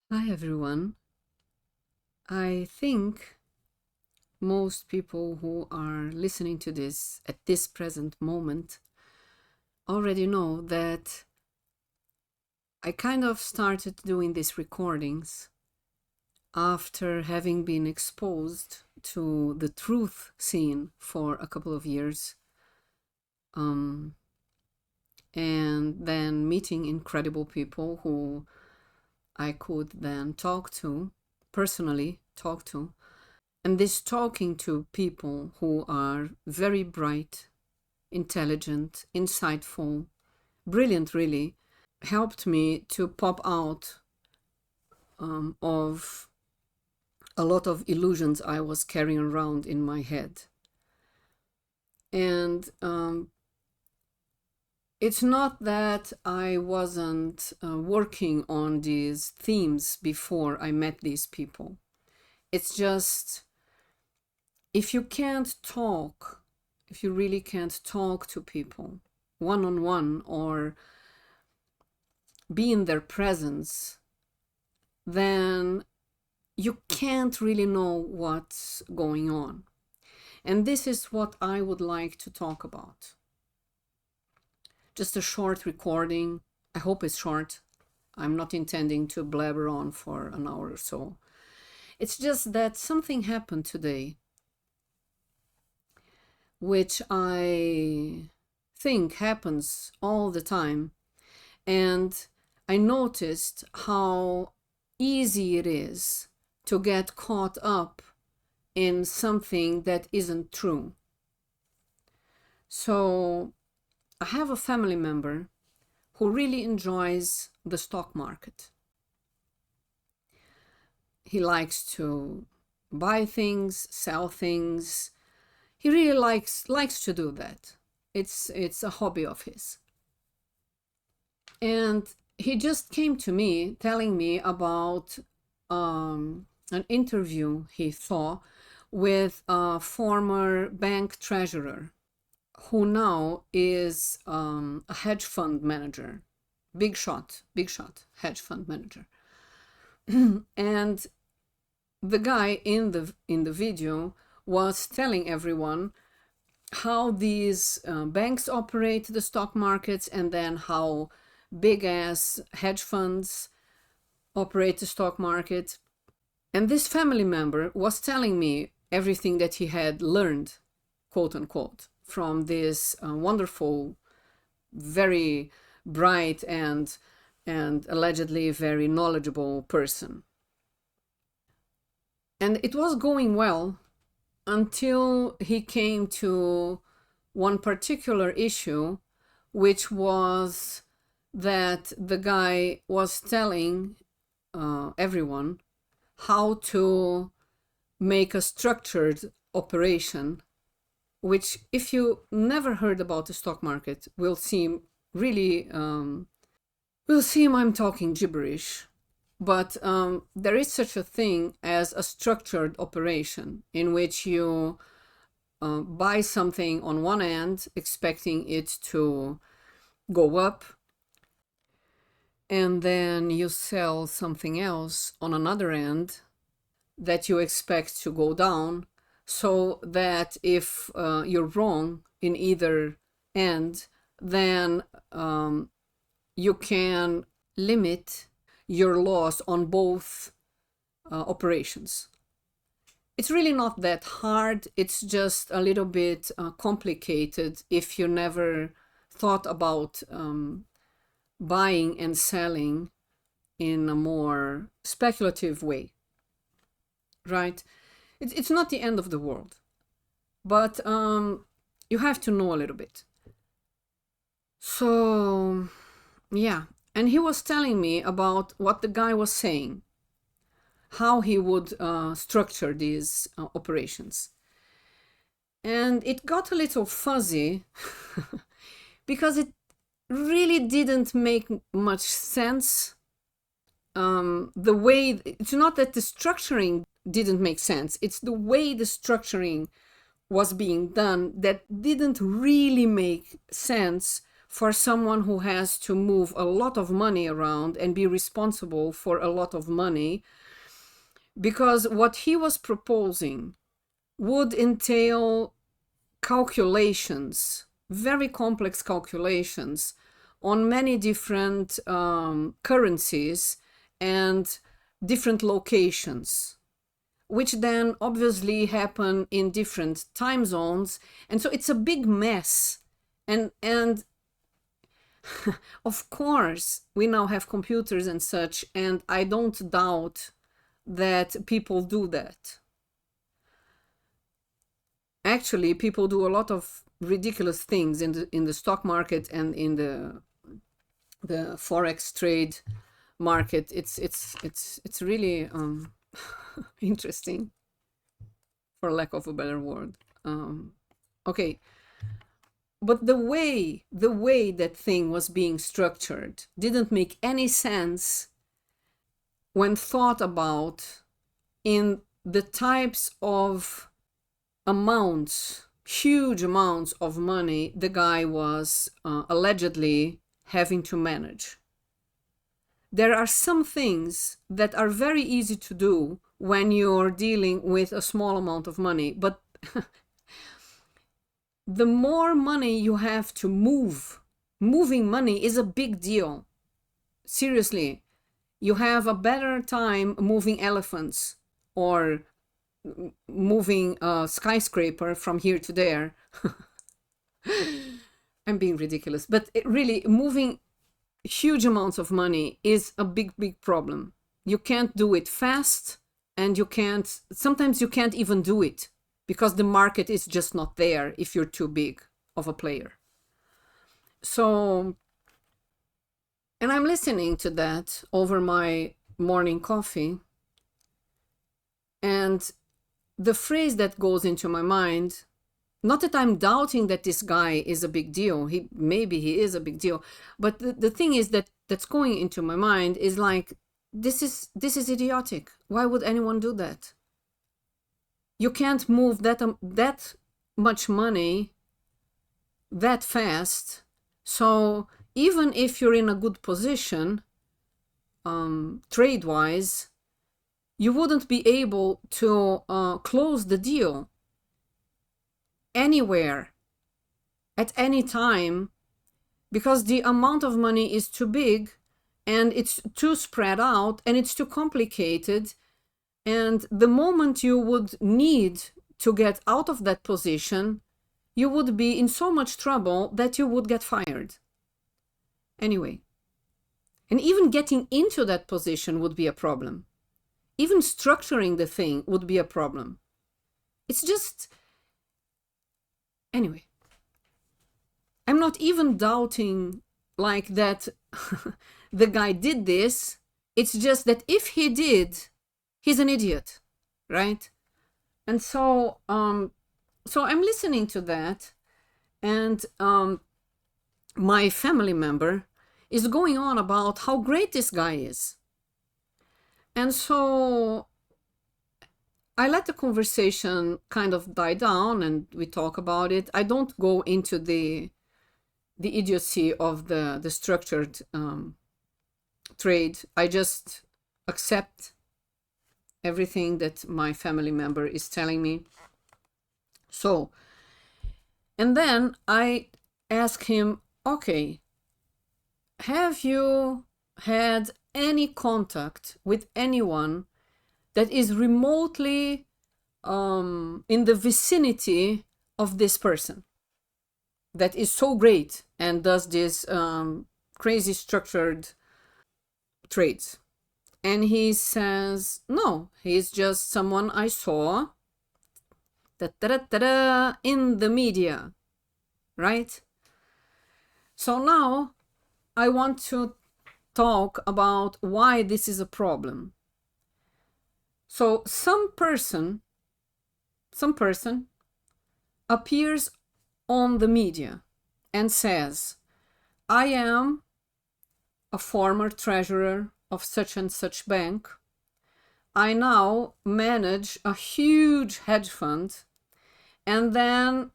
Hi everyone. I think most people who are listening to this at this present moment already know that I kind of started doing these recordings after having been exposed to the truth scene for a couple of years, and then meeting incredible people who I could then personally talk to. And this talking to people who are very bright, intelligent, insightful, brilliant, really, helped me to pop out of a lot of illusions I was carrying around in my head. And it's not that I wasn't working on these themes before I met these people. It's just if you really can't talk to people one-on-one or be in their presence, then you can't really know what's going on. And this is what I would like to talk about. Just a short recording. I hope it's short. I'm not intending to blabber on for an hour or so. It's just that something happened today, which I think happens all the time. And I noticed how easy it is to get caught up in something that isn't true. So I have a family member who really enjoys the stock market. He likes to buy things, sell things. He really likes to do that. It's a hobby of his. And he just came to me telling me about an interview he saw with a former bank treasurer who now is a hedge fund manager, big shot hedge fund manager. And the guy in the video was telling everyone how these banks operate the stock markets, and then how big ass hedge funds operate the stock market. And this family member was telling me everything that he had learned, quote unquote, from this wonderful, very bright and allegedly very knowledgeable person. And it was going well until he came to one particular issue, which was that the guy was telling everyone how to make a structured operation, which, if you never heard about the stock market, will seem really I'm talking gibberish. But there is such a thing as a structured operation in which you buy something on one end expecting it to go up, and then you sell something else on another end that you expect to go down, so that if you're wrong in either end, then you can limit your loss on both operations. It's really not that hard. It's just a little bit complicated if you never thought about buying and selling in a more speculative way, right? It's not the end of the world, but you have to know a little bit. So, yeah. And he was telling me about what the guy was saying, how he would structure these operations. And it got a little fuzzy because it really didn't make much sense. The way, it's not that the structuring didn't make sense, it's the way the structuring was being done that didn't really make sense for someone who has to move a lot of money around and be responsible for a lot of money, because what he was proposing would entail calculations, very complex calculations on many different currencies and different locations, which then obviously happen in different time zones. And so it's a big mess. And of course, we now have computers and such, and I don't doubt that people do that. Actually, people do a lot of ridiculous things in the stock market and in the forex trade market. It's really interesting, for lack of a better word. Okay, but the way that thing was being structured didn't make any sense when thought about in the types of amounts, huge amounts of money the guy was allegedly having to manage. There are some things that are very easy to do when you're dealing with a small amount of money, but the more money you have to move, moving money is a big deal. Seriously, you have a better time moving elephants or moving a skyscraper from here to there. I'm being ridiculous, but really moving huge amounts of money is a big problem. You can't do it fast, and sometimes you can't even do it because the market is just not there if you're too big of a player. So, and I'm listening to that over my morning coffee, and the phrase that goes into my mind, not that I'm doubting that this guy is a big deal, maybe he is a big deal, but the thing is that's going into my mind is like, this is idiotic. Why would anyone do that? You can't move that much money that fast. So even if you're in a good position, trade-wise, you wouldn't be able to close the deal anywhere at any time because the amount of money is too big and it's too spread out and it's too complicated. And the moment you would need to get out of that position, you would be in so much trouble that you would get fired. Anyway, and even getting into that position would be a problem. Even structuring the thing would be a problem. It's just, anyway, I'm not even doubting like that the guy did this. It's just that if he did, he's an idiot, right? And so, so I'm listening to that, and my family member is going on about how great this guy is. And so I let the conversation kind of die down and we talk about it. I don't go into the idiocy of the structured trade. I just accept everything that my family member is telling me. So, and then I ask him, okay, have you had any contact with anyone that is remotely in the vicinity of this person that is so great and does this crazy structured trades? And he says, no, he's just someone I saw in the media, right? So now I want to talk about why this is a problem. So some person appears on the media and says, I am a former treasurer of such and such bank. I now manage a huge hedge fund. And then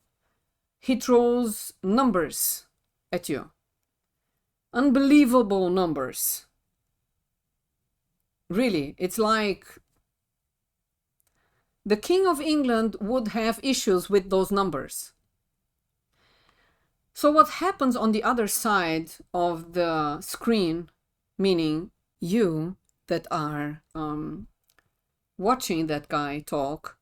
he throws numbers at you. unbelievable numbers. Really, it's like the King of England would have issues with those numbers. So what happens on the other side of the screen, meaning you that are watching that guy talk,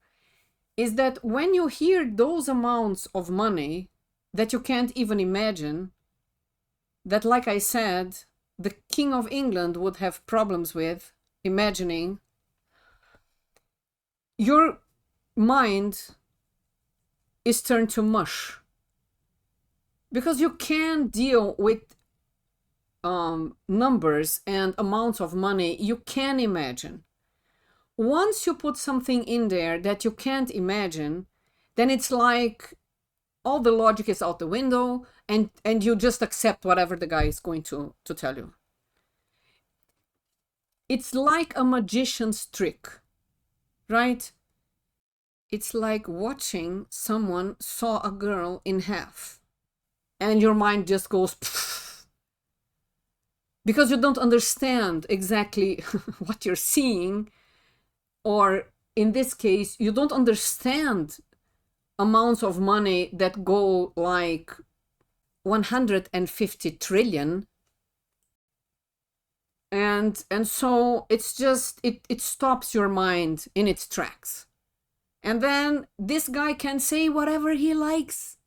is that when you hear those amounts of money that you can't even imagine, that, like I said, the King of England would have problems with imagining, your mind is turned to mush. Because you can't deal with numbers and amounts of money you can imagine. Once you put something in there that you can't imagine, then it's like all the logic is out the window, and you just accept whatever the guy is going to tell you. It's like a magician's trick, right? It's like watching someone saw a girl in half, and your mind just goes pfft, because you don't understand exactly what you're seeing, or in this case, you don't understand amounts of money that go like 150 trillion. And so it's just, it stops your mind in its tracks. And then this guy can say whatever he likes.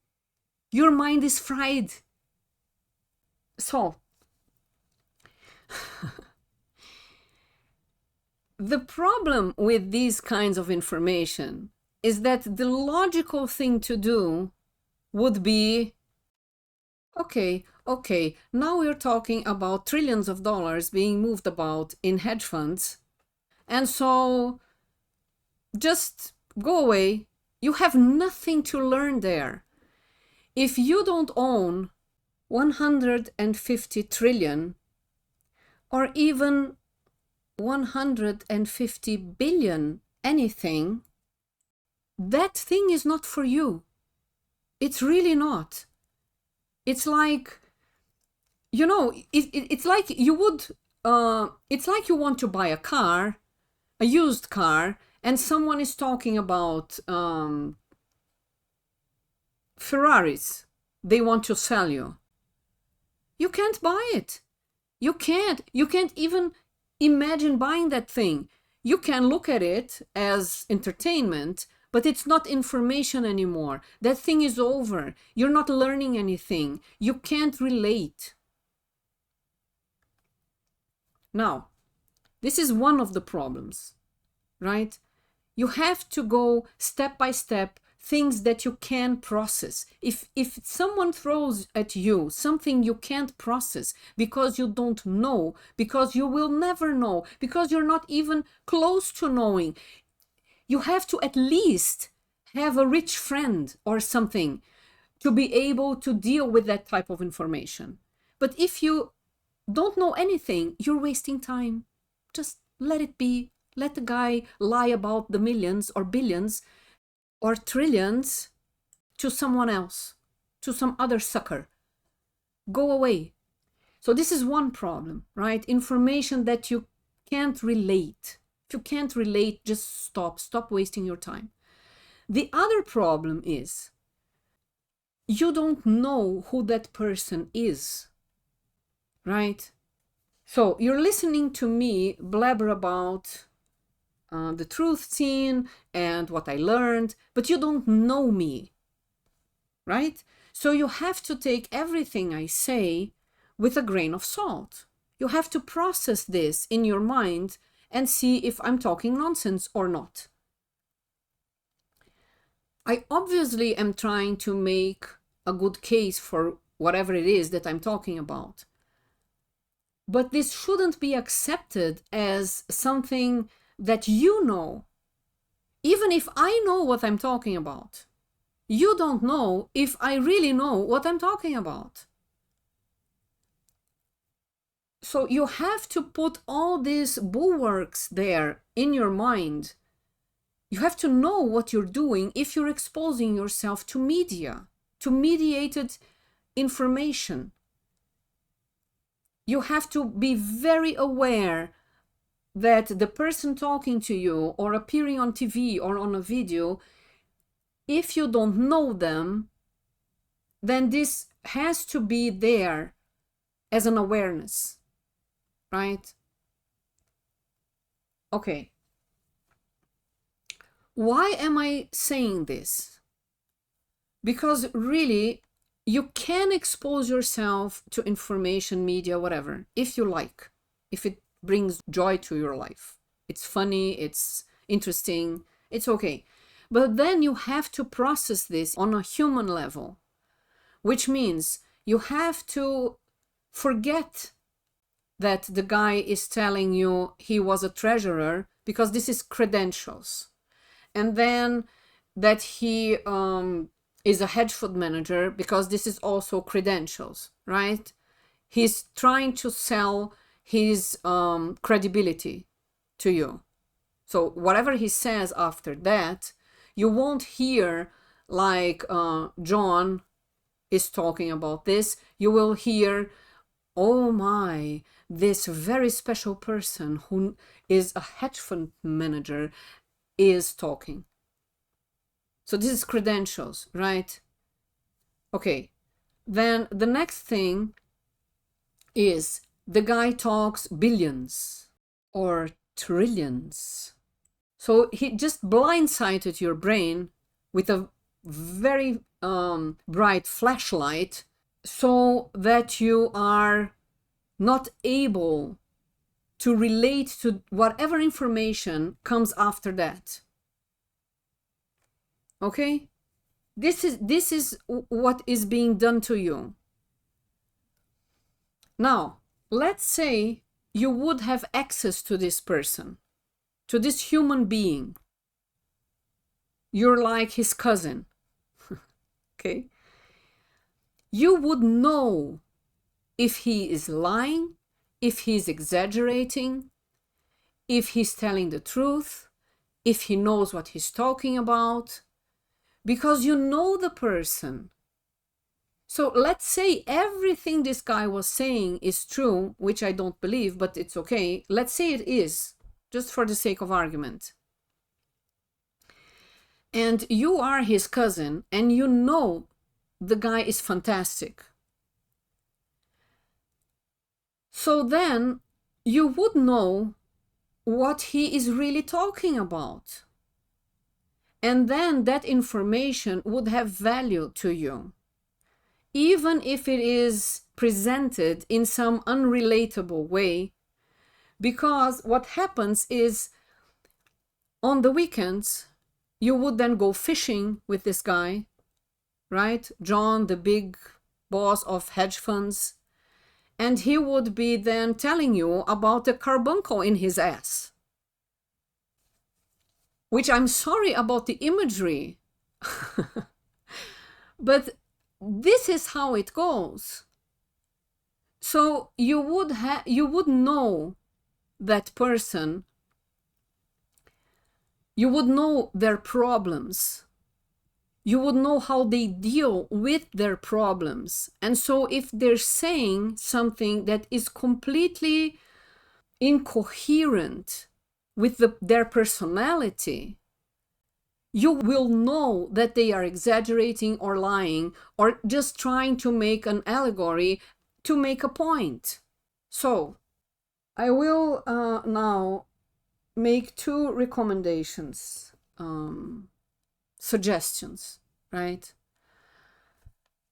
Your mind is fried. So the problem with these kinds of information is that the logical thing to do would be, okay, now we're talking about trillions of dollars being moved about in hedge funds. And so just go away. You have nothing to learn there. If you don't own 150 trillion or even 150 billion anything, that thing is not for you. It's really not. It's like, you know, it's like you would, it's like you want to buy a car, a used car, and someone is talking about Ferraris they want to sell you. You can't buy it. You can't even imagine buying that thing. You can look at it as entertainment, but it's not information anymore. That thing is over. You're not learning anything. You can't relate. Now, this is one of the problems, right? You have to go step by step, things that you can process. If someone throws at you something you can't process because you don't know, because you will never know, because you're not even close to knowing, you have to at least have a rich friend or something to be able to deal with that type of information. But if you don't know anything, you're wasting time. Just let it be. Let the guy lie about the millions or billions or trillions to someone else, to some other sucker. Go away. So this is one problem, right? Information that you can't relate. If you can't relate, just stop wasting your time. The other problem is you don't know who that person is, right? So you're listening to me blabber about the truth scene and what I learned, but you don't know me, right? So you have to take everything I say with a grain of salt. You have to process this in your mind and see if I'm talking nonsense or not. I obviously am trying to make a good case for whatever it is that I'm talking about. But this shouldn't be accepted as something that you know. Even if I know what I'm talking about, you don't know if I really know what I'm talking about. So you have to put all these bulwarks there in your mind. You have to know what you're doing if you're exposing yourself to media, to mediated information. you have to be very aware that the person talking to you or appearing on TV or on a video, if you don't know them, then this has to be there as an awareness, right? Okay. Why am I saying this? Because really, you can expose yourself to information, media, whatever, if you like, if it brings joy to your life. It's funny, it's interesting, it's okay. But then you have to process this on a human level, which means you have to forget that the guy is telling you he was a treasurer, because this is credentials. And then that he is a hedge fund manager, because this is also credentials, right? He's trying to sell his credibility to you. So whatever he says after that, you won't hear like John is talking about this. You will hear, oh my, this very special person who is a hedge fund manager is talking. So this is credentials, right? Okay, then the next thing is the guy talks billions or trillions. So he just blindsided your brain with a very bright flashlight, so that you are not able to relate to whatever information comes after that. Okay? This is what is being done to you. Now, let's say you would have access to this person, to this human being. You're like his cousin. Okay? You would know if he is lying, if he's exaggerating, if he's telling the truth, if he knows what he's talking about, because you know the person. So let's say everything this guy was saying is true, which I don't believe, but it's okay. Let's say it is, just for the sake of argument. And you are his cousin, and you know the guy is fantastic. So then you would know what he is really talking about. And then that information would have value to you, even if it is presented in some unrelatable way. Because what happens is, on the weekends, you would then go fishing with this guy, right? John, the big boss of hedge funds. And he would be then telling you about the carbuncle in his ass. Which, I'm sorry about the imagery. But this is how it goes. So you would know that person. You would know their problems. You would know how they deal with their problems. And so if they're saying something that is completely incoherent with their personality, you will know that they are exaggerating or lying or just trying to make an allegory to make a point. So I will now make two recommendations. Suggestions, right?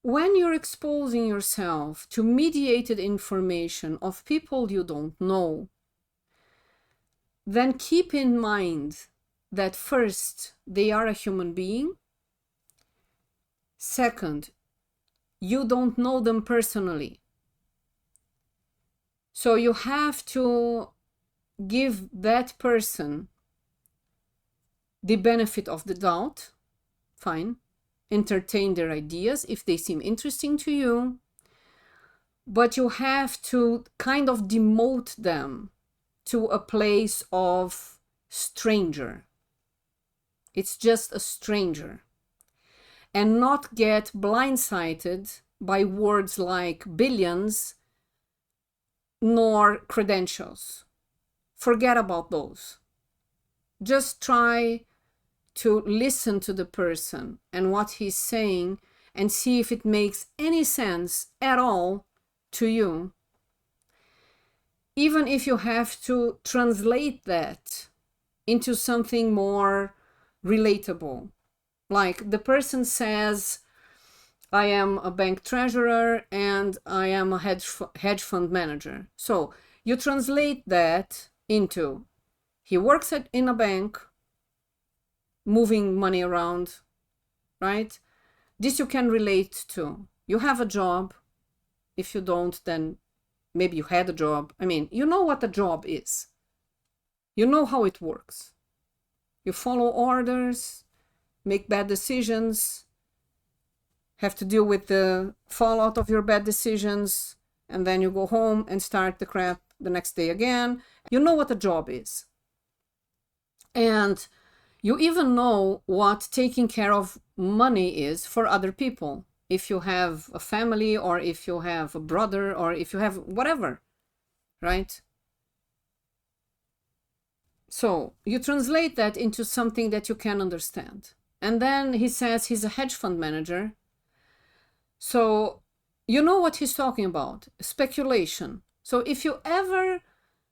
When you're exposing yourself to mediated information of people you don't know, then keep in mind that first, they are a human being. Second, you don't know them personally. So you have to give that person the benefit of the doubt. Fine. Entertain their ideas if they seem interesting to you. But you have to kind of demote them to a place of stranger. It's just a stranger. And not get blindsided by words like billions nor credentials. Forget about those. Just try to listen to the person and what he's saying and see if it makes any sense at all to you. Even if you have to translate that into something more relatable. Like the person says, I am a bank treasurer and I am a hedge fund manager. So you translate that into, he works in a bank, moving money around, right? This you can relate to. You have a job. If you don't, then maybe you had a job. I mean, you know what a job is. You know how it works. You follow orders, make bad decisions, have to deal with the fallout of your bad decisions, and then you go home and start the crap the next day again. You know what a job is. And you even know what taking care of money is for other people. If you have a family, or if you have a brother, or if you have whatever, right? So you translate that into something that you can understand. And then he says he's a hedge fund manager. So you know what he's talking about, speculation. So if you ever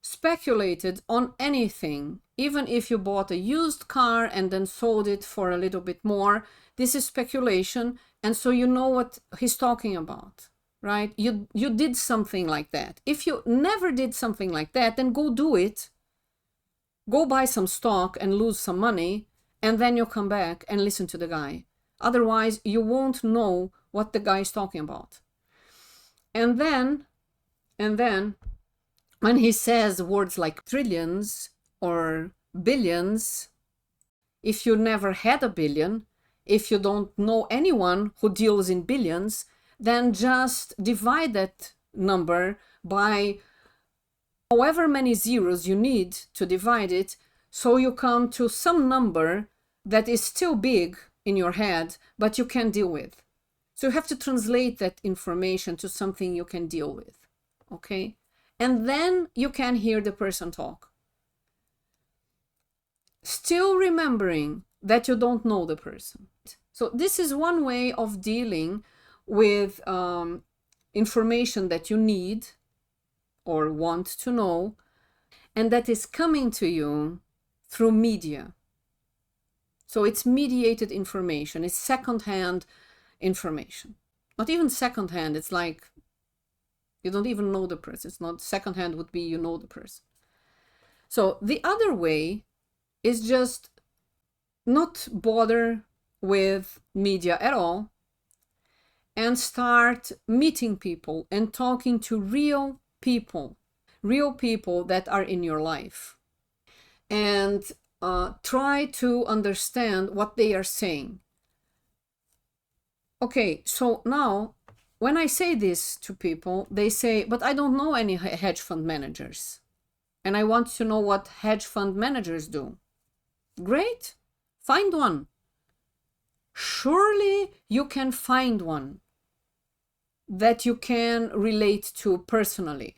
speculated on anything, even if you bought a used car and then sold it for a little bit more, this is speculation. And so you know what he's talking about, right? You did something like that. If you never did something like that, then go do it. Go buy some stock and lose some money, and then you come back and listen to the guy. Otherwise, you won't know what the guy is talking about. And then, when he says words like trillions or billions, if you never had a billion, if you don't know anyone who deals in billions, then just divide that number by however many zeros you need to divide it, so you come to some number that is still big in your head, but you can deal with. So you have to translate that information to something you can deal with, okay? And then you can hear the person talk. Still remembering that you don't know the person. So this is one way of dealing with information that you need or want to know, and that is coming to you through media. So it's mediated information, it's secondhand information. Not even secondhand, it's like you don't even know the person. It's not secondhand, would be you know the person. So the other way is just not bother with media at all and start meeting people and talking to real people that are in your life, and try to understand what they are saying. Okay, so now when I say this to people, they say, but I don't know any hedge fund managers, and I want to know what hedge fund managers do. Great, find one. Surely you can find one that you can relate to personally.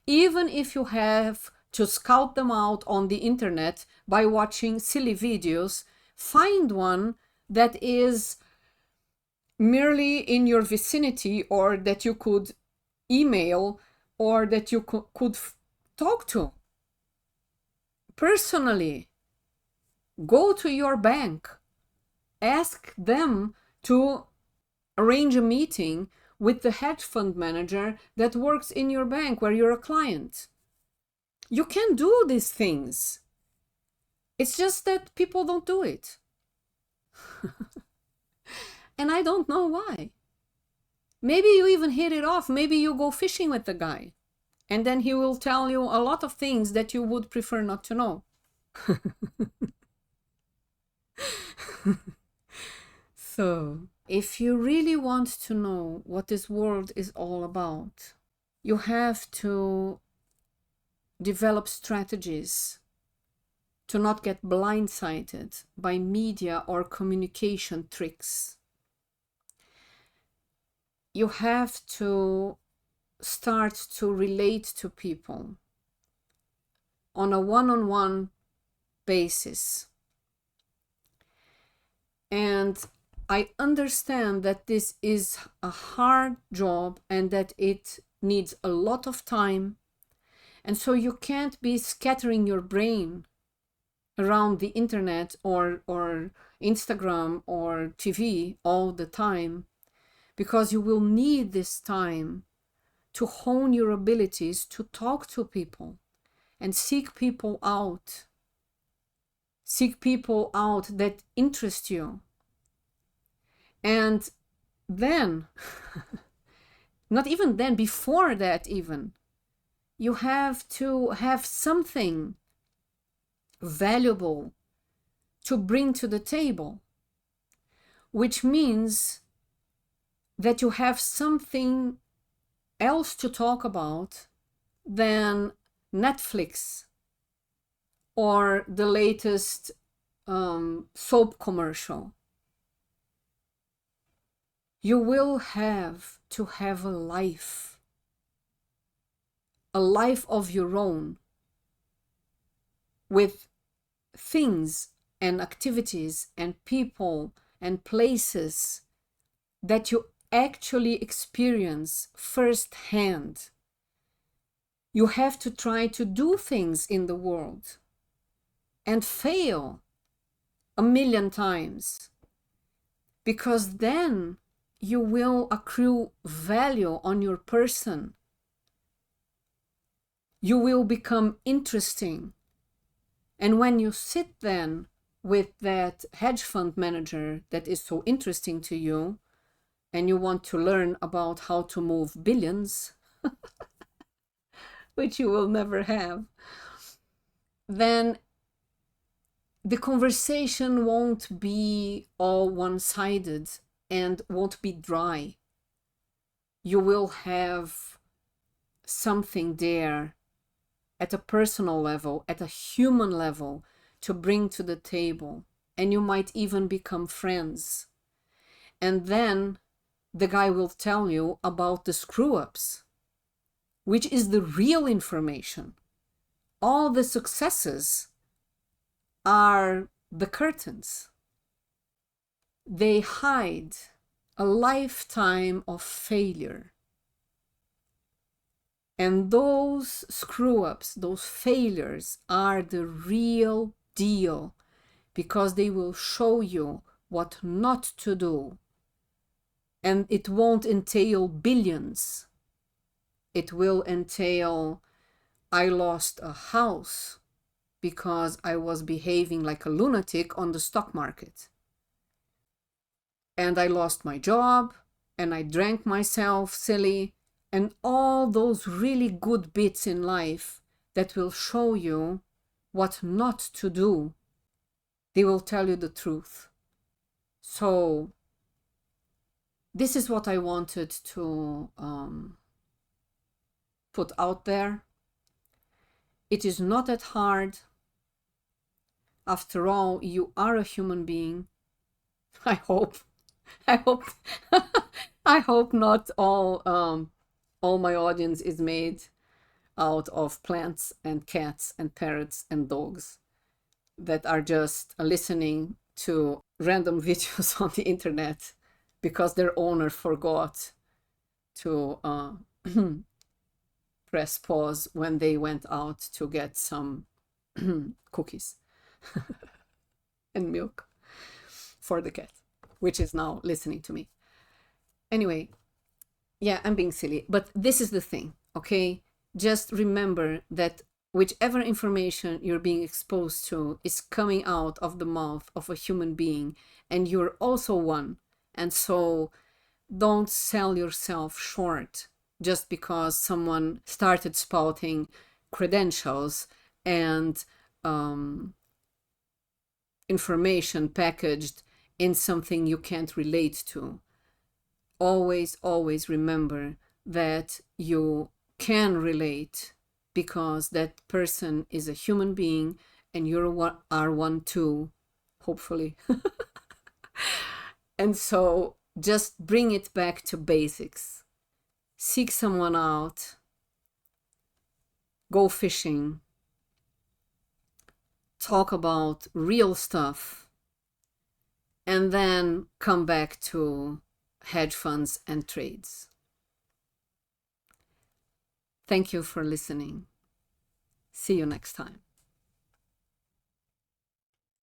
Even if you have to scout them out on the internet by watching silly videos, find one that is merely in your vicinity, or that you could email, or that you could talk to personally. Go to your bank, ask them to arrange a meeting with the hedge fund manager that works in your bank where you're a client. You can do these things. It's just that people don't do it. And I don't know why. Maybe you even hit it off. Maybe you go fishing with the guy, and then he will tell you a lot of things that you would prefer not to know. So, if you really want to know what this world is all about, you have to develop strategies to not get blindsided by media or communication tricks. You have to start to relate to people on a one-on-one basis. And I understand that this is a hard job and that it needs a lot of time. And so you can't be scattering your brain around the internet or Instagram or TV all the time, because you will need this time to hone your abilities to talk to people and seek people out. Seek people out that interest you. And then, not even then, before that even, you have to have something valuable to bring to the table, which means that you have something else to talk about than Netflix or the latest soap commercial. You will have to have a life of your own, with things and activities and people and places that you actually experience firsthand. You have to try to do things in the world and fail 1,000,000 times, because then you will accrue value on your person. You will become interesting. And when you sit then with that hedge fund manager that is so interesting to you, and you want to learn about how to move billions, which you will never have, then the conversation won't be all one-sided and won't be dry. You will have something there at a personal level, at a human level, to bring to the table. And you might even become friends. And then the guy will tell you about the screw-ups, which is the real information. All the successes are the curtains. They hide a lifetime of failure. And those screw-ups, those failures, are the real deal, because they will show you what not to do. And it won't entail billions. It will entail, I lost a house because I was behaving like a lunatic on the stock market. And I lost my job, and I drank myself silly, and all those really good bits in life that will show you what not to do. They will tell you the truth. So this is what I wanted to put out there. It is not that hard. After all, you are a human being. I hope I hope not all my audience is made out of plants and cats and parrots and dogs that are just listening to random videos on the internet because their owner forgot to press pause when they went out to get some cookies and milk for the cat, which is now listening to me. Anyway, yeah, I'm being silly, but this is the thing, okay? Just remember that whichever information you're being exposed to is coming out of the mouth of a human being, and you're also one. And so don't sell yourself short just because someone started spouting credentials and information packaged in something you can't relate to. Always, always remember that you can relate, because that person is a human being and you are one too, hopefully. And so just bring it back to basics. seek someone out, go fishing, talk about real stuff, and then come back to hedge funds and trades. Thank you for listening. See you next time.